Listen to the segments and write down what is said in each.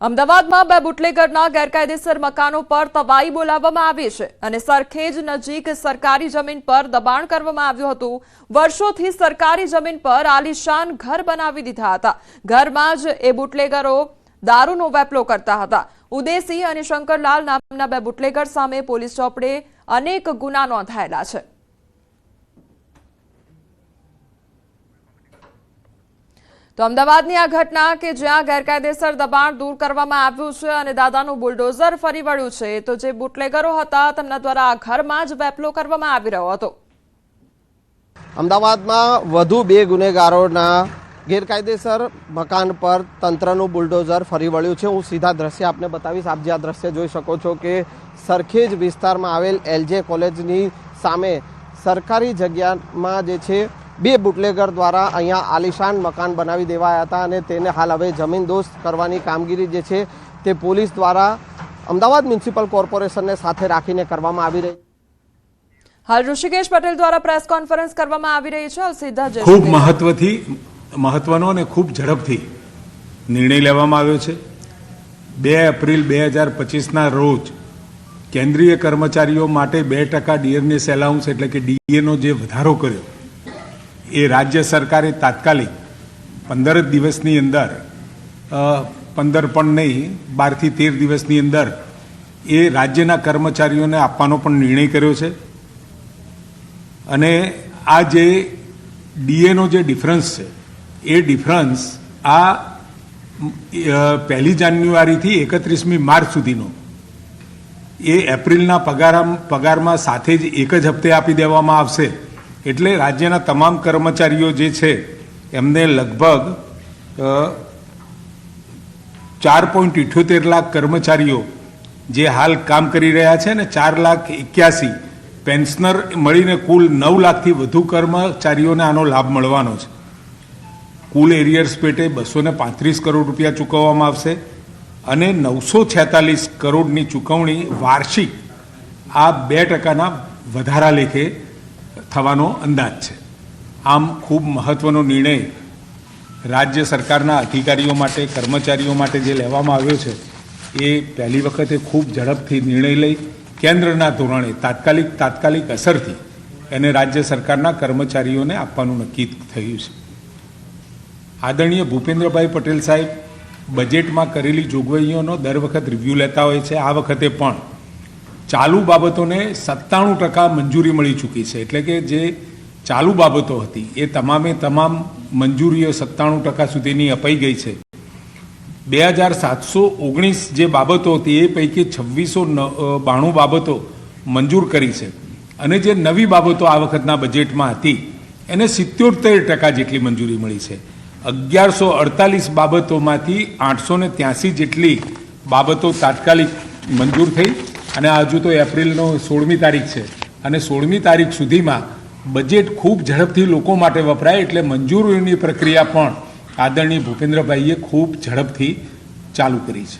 અમદાવાદમાં બે બુટલેગરના ગેરકાયદેસર મકાનો પર તવાઈ બોલાવવામાં આવી છે અને સરખેજ નજીક સરકારી જમીન પર દબાણ કરવામાં આવ્યું હતું। વર્ષોથી સરકારી જમીન પર આલીશાન ઘર બનાવી દીધા હતા। ઘરમાં જ એ બુટલેગરો દારૂનો વેપલો કરતા હતા। ઉદયસિંહ અને શંકરલાલ નામના બે બુટલેગર સામે પોલીસ ચોપડે અનેક ગુના નોંધાયેલા છે। તો અમદાવાદની આ ઘટના કે જ્યાં ગેરકાયદેસર દબાણ દૂર કરવામાં આવ્યું છે અને દાદાનું બુલડોઝર ફરી વળ્યું છે, તો જે બુટલેગરો હતા તેમના દ્વારા આ ઘરમાં જ વેપલો કરવામાં આવી રહ્યો હતો। અમદાવાદમાં વધુ બે ગુનેગારોના ગેરકાયદેસર મકાન પર તંત્રનું બુલડોઝર ફરી વળ્યું છે। હું સીધા દ્રશ્ય આપને બતાવીશ। આપ જે આ દ્રશ્ય જોઈ શકો છો કે સરખેજ વિસ્તારમાં આવેલ એલજે કોલેજની સામે સરકારી જગ્યામાં જે છે બે બુટલેગર દ્વારા અહીંયા આલીશાન મકાન બનાવી દેવાયા હતા અને તેને હાલ હવે જમીનદોસ્ત કરવાની કામગીરી જે છે તે પોલીસ દ્વારા અમદાવાદ મ્યુનિસિપલ કોર્પોરેશનને સાથે રાખીને કરવામાં આવી રહી છે। હાલ ઋષિકેશ પટેલ દ્વારા પ્રેસ કોન્ફરન્સ કરવામાં આવી રહી છે। સીધા ખૂબ મહત્વનો અને ખૂબ ઝડપથી નિર્ણય લેવામાં આવ્યો છે। 2 એપ્રિલ 2025ના રોજ કેન્દ્રીય કર્મચારીઓ માટે 2% ડીએનએસ એલાઉન્સ એટલે કે ડીએનો જે વધારો કર્યો એ રાજ્ય સરકારે તાત્કાલિક 15 દિવસની અંદર 15 પણ નહીં 12 થી 13 દિવસની અંદર એ રાજ્યના કર્મચારીઓને આપવાનો પણ નિર્ણય કર્યો છે। અને આ જે ડીએનો જે ડિફરન્સ છે એ ડિફરન્સ આ 1 જાન્યુઆરીથી 31મી માર્ચ સુધીનો એ એપ્રિલના પગારમાં સાથે જ એક જ હપ્તે આપી દેવામાં આવશે। એટલે રાજ્યના તમામ કર્મચારીઓ જે છે એમને લગભગ 4.78 લાખ કર્મચારીઓ જે હાલ કામ કરી રહ્યા છે ને 4,81,000 પેન્શનર મળીને કુલ 9 લાખથી વધુ કર્મચારીઓને આનો લાભ મળવાનો છે। કુલ એરિયર્સ પેટે 235 કરોડ રૂપિયા ચૂકવવામાં આવશે અને 946 કરોડની ચૂકવણી વાર્ષિક આ 2%ના વધારા લેખે થવાનો અંદાજ છે। આમ ખૂબ મહત્વનો નિર્ણય રાજ્ય સરકારના અધિકારીઓ માટે કર્મચારીઓ માટે જે લેવામાં આવ્યો છે એ પહેલી વખતે ખૂબ ઝડપથી નિર્ણય લઈ કેન્દ્રના ધોરણે તાત્કાલિક અસરથી એને રાજ્ય સરકારના કર્મચારીઓને આપવાનું નક્કી થયું છે। આદરણીય ભૂપેન્દ્રભાઈ પટેલ સાહેબ બજેટમાં કરેલી જોગવાઈઓનો દર વખત રિવ્યૂ લેતા હોય છે। આ વખતે પણ ચાલુ બાબતોને 97% મંજૂરી મળી ચૂકી છે। એટલે કે જે ચાલુ બાબતો હતી એ તમામ મંજૂરીઓ 97% સુધીની અપાઈ ગઈ છે। 2719 જે બાબતો હતી એ પૈકી 2692 બાબતો મંજૂર કરી છે અને જે નવી બાબતો આ વખતના બજેટમાં હતી એને 77% જેટલી મંજૂરી મળી છે। 1148 બાબતોમાંથી 883 જેટલી બાબતો તાત્કાલિક મંજૂર થઈ અને હજુ તો એપ્રિલનો 16મી તારીખ છે અને 16મી તારીખ સુધીમાં બજેટ ખૂબ ઝડપથી લોકો માટે વપરાય એટલે મંજૂરીની પ્રક્રિયા પણ આદરણીય ભૂપેન્દ્રભાઈએ ખૂબ ઝડપથી ચાલુ કરી છે।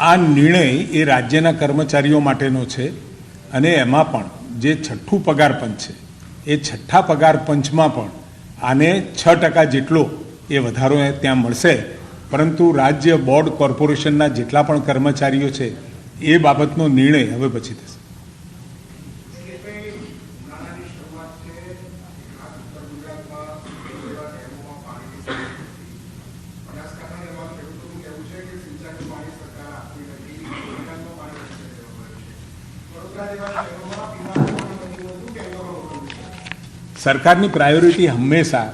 આ નિર્ણય એ રાજ્યના કર્મચારીઓ માટેનો છે અને એમાં પણ જે 6ઠ્ઠું પગાર પંચ છે એ 6ઠ્ઠા પગાર પંચમાં પણ આને 6% જેટલો એ વધારો ત્યાં મળશે। પરંતુ રાજ્ય બોર્ડ કોર્પોરેશનના જેટલા પણ કર્મચારીઓ છે એ બાબતનો નિર્ણય હવે પછી થશે। સરકારની પ્રાયોરિટી હંમેશા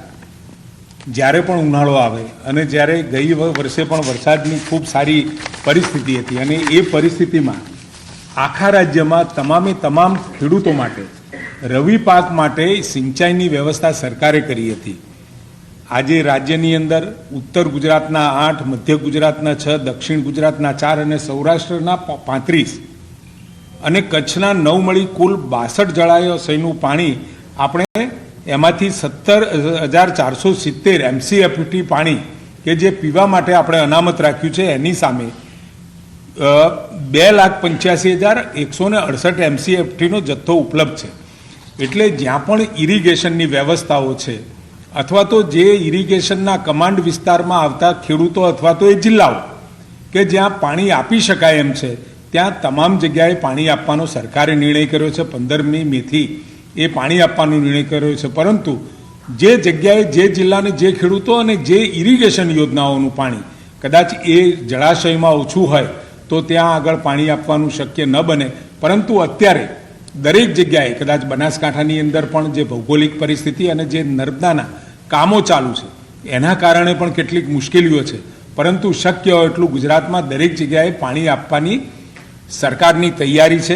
જ્યારે પણ ઉનાળો આવે અને જ્યારે ગઈ વર્ષે પણ વરસાદની ખૂબ સારી પરિસ્થિતિ હતી અને એ પરિસ્થિતિમાં આખા રાજ્યમાં તમામ ખેડૂતો માટે રવિ પાક માટે સિંચાઈની વ્યવસ્થા સરકારે કરી હતી। આજે રાજ્યની અંદર ઉત્તર ગુજરાતના 8, મધ્ય ગુજરાતના 6, દક્ષિણ ગુજરાતના 4 અને સૌરાષ્ટ્રના 35 અને કચ્છના 9 મળી કુલ 62 જળાશયનું પાણી આપણે એમાંથી 17,470 MCFT પાણી કે જે પીવા માટે આપણે અનામત રાખ્યું છે એની સામે 2,85,168 MCFTનો જથ્થો ઉપલબ્ધ છે. એટલે જ્યાં પણ ઇરિગેશનની વ્યવસ્થાઓ છે અથવા તો જે ઇરિગેશનના કમાન્ડ વિસ્તારમાં આવતા ખેડૂતો અથવા તો એ જિલ્લાઓ કે જ્યાં પાણી આપી શકાય એમ છે ત્યાં તમામ જગ્યાએ પાણી આપવાનો સરકારે નિર્ણય કર્યો છે. 15મી મેથી એ પાણી આપવાનો નિર્ણય કર્યો છે. પરંતુ જે જગ્યાએ જે જિલ્લાને જે ખેડૂતો અને જે ઇરિગેશન યોજનાઓનું પાણી કદાચ એ જળાશયમાં ઓછું હોય તો ત્યાં આગળ પાણી આપવાનું શક્ય ન બને. પરંતુ અત્યારે દરેક જગ્યાએ કદાચ બનાસકાંઠાની અંદર પણ જે ભૌગોલિક પરિસ્થિતિ અને જે નર્મદાના કામો ચાલુ છે એના કારણે પણ કેટલીક મુશ્કેલીઓ છે. પરંતુ શક્ય હોય એટલું ગુજરાતમાં દરેક જગ્યાએ પાણી આપવાની સરકારની તૈયારી છે.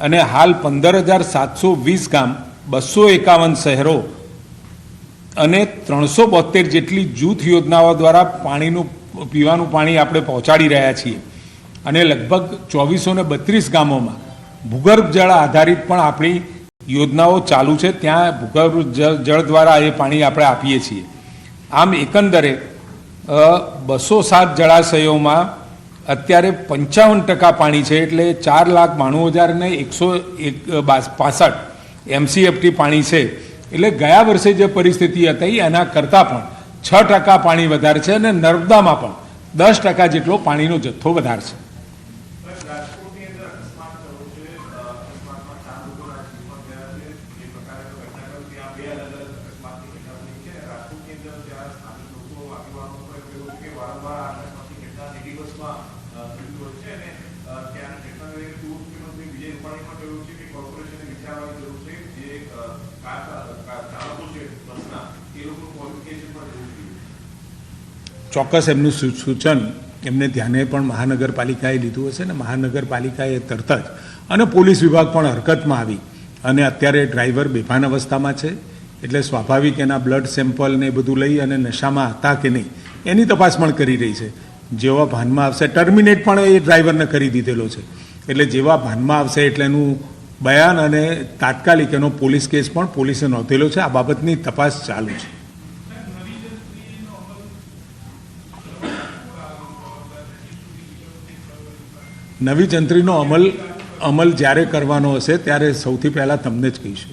અને હાલ 15,720 ગામ, 251 શહેરો અને 372 જેટલી જૂથ યોજનાઓ દ્વારા પીવાનું પાણી આપણે પહોંચાડી રહ્યા છીએ. અને લગભગ 2432 ગામોમાં ભૂગર્ભ જળ આધારિત પણ આપણી યોજનાઓ ચાલુ છે. ત્યાં ભૂગર્ભ જળ દ્વારા એ પાણી આપણે આપીએ છીએ. આમ એકંદરે 207 જળાશયોમાં અત્યારે 55% પાણી છે. એટલે 4,92,165 MCFT પાણી છે. એટલે ગયા વર્ષે જે પરિસ્થિતિ હતી એના કરતાં પણ 6% પાણી વધારે છે અને નર્મદામાં પણ 10% જેટલો પાણીનો જથ્થો વધારે છે. ચોક્કસ એમનું સૂચન એમને ધ્યાને પણ મહાનગરપાલિકાએ લીધું હશે ને મહાનગરપાલિકાએ તરત જ અને પોલીસ વિભાગ પણ હરકતમાં આવી અને અત્યારે ડ્રાઈવર બેભાન અવસ્થામાં છે. એટલે સ્વાભાવિક એના બ્લડ સેમ્પલ ને બધું લઈ અને નશામાં હતા કે નહીં એની તપાસ પણ કરી રહી છે. જેવા ભાનમાં આવશે ટર્મિનેટ પણ એ ડ્રાઈવરને કરી દીધેલો છે. એટલે જેવા ભાનમાં આવશે એટલે એનું બયાન અને તાત્કાલિક એનો પોલીસ કેસ પણ પોલીસે નોંધેલો છે. આ બાબતની તપાસ ચાલુ છે. નવી જંત્રીનો અમલ જ્યારે કરવાનો હશે ત્યારે સૌથી પહેલાં તમને જ કહીશું.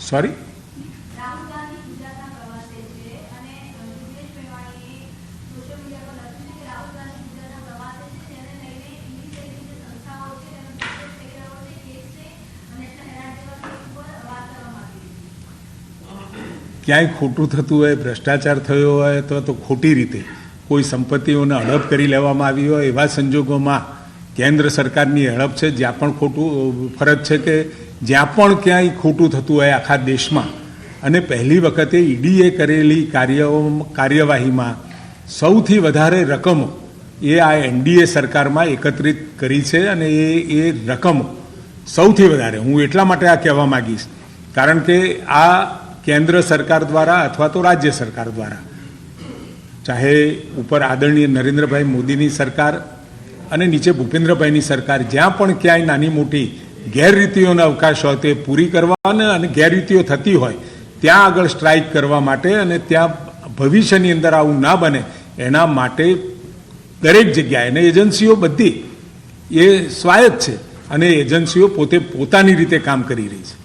સોરી ક્યાંય ખોટું થતું હોય, ભ્રષ્ટાચાર થયો હોય તો ખોટી રીતે કોઈ સંપત્તિઓને હડપ કરી લેવામાં આવી હોય એવા સંજોગોમાં કેન્દ્ર સરકારની હડપ છે. જ્યાં પણ ખોટું ફરજ છે કે જ્યાં પણ ક્યાંય ખોટું થતું હોય આખા દેશમાં અને પહેલી વખતે ઈડીએ કરેલી કાર્યવાહીમાં સૌથી વધારે રકમો એ આ એનડીએ સરકારમાં એકત્રિત કરી છે. અને એ રકમો સૌથી વધારે હું એટલા માટે આ કહેવા માગીશ કારણ કે આ કેન્દ્ર સરકાર દ્વારા અથવા તો રાજ્ય સરકાર દ્વારા ચાહે ઉપર આદરણીય નરેન્દ્રભાઈ મોદીની સરકાર અને નીચે ભૂપેન્દ્રભાઈની સરકાર જ્યાં પણ ક્યાંય નાની મોટી ગેરરીતિઓનો અવકાશ હોય તે પૂરી કરવા અને ગેરરીતિઓ થતી હોય ત્યાં આગળ સ્ટ્રાઇક કરવા માટે અને ત્યાં ભવિષ્યની અંદર આવું ના બને એના માટે દરેક જગ્યાએ અને એજન્સીઓ બધી એ સ્વાયત્ત છે અને એજન્સીઓ પોતે પોતાની રીતે કામ કરી રહી છે.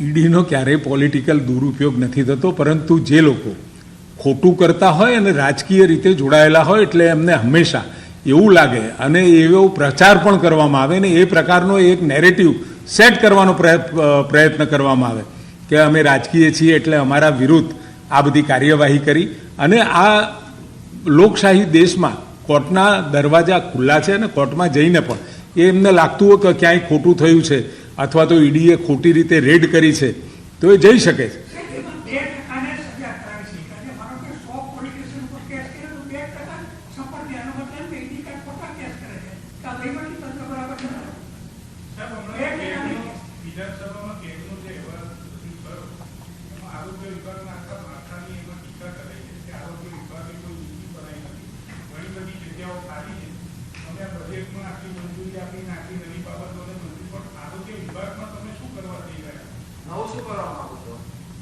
ઈડીનો ક્યારેય પોલિટિકલ દુરુપયોગ નથી થતો, પરંતુ જે લોકો ખોટું કરતા હોય અને રાજકીય રીતે જોડાયેલા હોય એટલે એમને હંમેશા એવું લાગે અને એવો પ્રચાર પણ કરવામાં આવે ને એ પ્રકારનો એક નેરેટિવ સેટ કરવાનો પ્રયત્ન કરવામાં આવે કે અમે રાજકીય છીએ એટલે અમારા વિરુદ્ધ આ બધી કાર્યવાહી કરી. અને આ લોકશાહી દેશમાં કોર્ટના દરવાજા ખુલ્લા છે અને કોર્ટમાં જઈને પણ એમને લાગતું હોય કે ક્યાંય ખોટું થયું છે અથવા તો ઈડીએ ખોટી રીતે રેડ કરી છે તો એ જઈ શકે છે.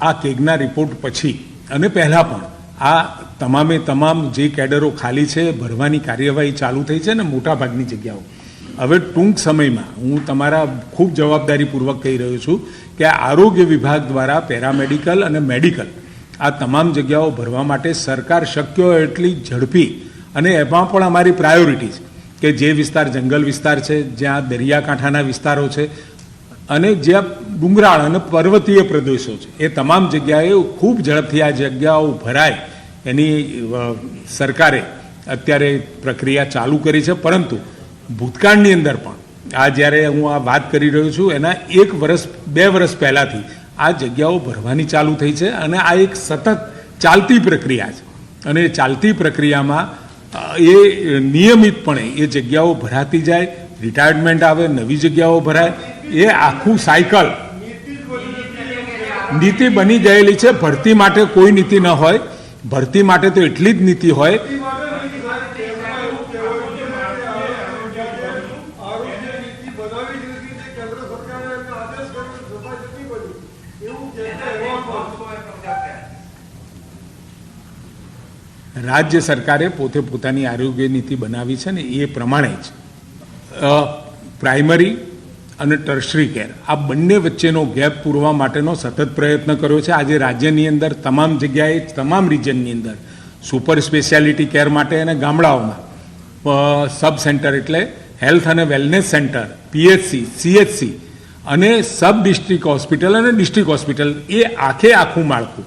આ કેગના રિપોર્ટ પછી અને પહેલાં પણ આ તમામે તમામ જે કેડરો ખાલી છે ભરવાની કાર્યવાહી ચાલુ થઈ છે ને મોટાભાગની જગ્યાઓ. હવે ટૂંક સમયમાં હું તમારા ખૂબ જવાબદારીપૂર્વક કહી રહ્યો છું કે આરોગ્ય વિભાગ દ્વારા પેરામેડિકલ અને મેડિકલ આ તમામ જગ્યાઓ ભરવા માટે સરકાર શક્ય હોય એટલી ઝડપી અને એમાં પણ અમારી પ્રાયોરિટી છે કે જે વિસ્તાર જંગલ વિસ્તાર છે, જ્યાં દરિયાકાંઠાના વિસ્તારો છે અને જ્યાં ડુંગરાળ અને પર્વતીય પ્રદેશો છે એ તમામ જગ્યાએ ખૂબ ઝડપથી આ જગ્યાઓ ભરાય એની સરકારે અત્યારે પ્રક્રિયા ચાલુ કરી છે. પરંતુ ભૂતકાળની અંદર પણ આ જ્યારે હું આ વાત કરી રહ્યો છું એના 2 વર્ષ પહેલાંથી આ જગ્યાઓ ભરવાની ચાલુ થઈ છે અને આ એક સતત ચાલતી પ્રક્રિયા છે. અને ચાલતી પ્રક્રિયામાં એ નિયમિતપણે એ જગ્યાઓ ભરાતી જાય, રિટાયરમેન્ટ આવે, નવી જગ્યાઓ ભરાય, એ આખું સાયકલ નીતિ બની ગયેલી છે. ભરતી માટે કોઈ નીતિ ન હોય, ભરતી માટે તો એટલી જ નીતિ હોય. રાજ્ય સરકારે પોતે પોતાની આરોગ્ય નીતિ બનાવી છે ને એ પ્રમાણે જ પ્રાઇમરી અને ટર્શરી કેર આ બંને વચ્ચેનો ગેપ પૂરવા માટેનો સતત પ્રયત્ન કર્યો છે. આજે રાજ્યની અંદર તમામ જગ્યાએ તમામ રિજનની અંદર સુપર સ્પેશિયાલિટી કેર માટે અને ગામડાઓમાં સબ સેન્ટર એટલે હેલ્થ અને વેલનેસ સેન્ટર, પીએચસી, સીએચસી અને સબ ડિસ્ટ્રિક્ટ હોસ્પિટલ અને ડિસ્ટ્રિક્ટ હોસ્પિટલ એ આખું માળખું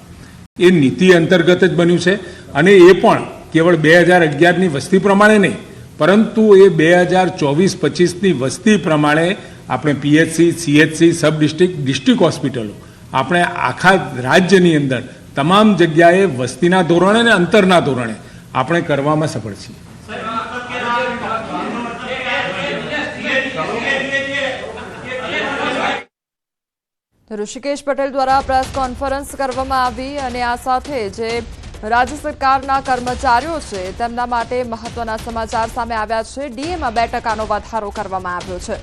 એ નીતિ અંતર્ગત જ બન્યું છે. અને એ પણ કેવળ 2011ની વસ્તી પ્રમાણે નહીં પરંતુ એ 2024-25ની વસ્તી પ્રમાણે આપણે પીએચસી, સીએચસી, સબ ડિસ્ટ્રિક્ટ હોસ્પિટલો આપણે આખા રાજ્યની અંદર તમામ જગ્યાએ વસ્તીના ધોરણે અને અંતરના ધોરણે આપણે કરવામાં સફળ છીએ. ઋષિકેશ પટેલ દ્વારા પ્રેસ કોન્ફરન્સ કરવામાં આવી અને આ સાથે જે રાજ્ય સરકારના કર્મચારીઓ છે તેમના માટે મહત્વના સમાચાર સામે આવ્યા છે. ડીએમાં 2% વધારો કરવામાં આવ્યો છે.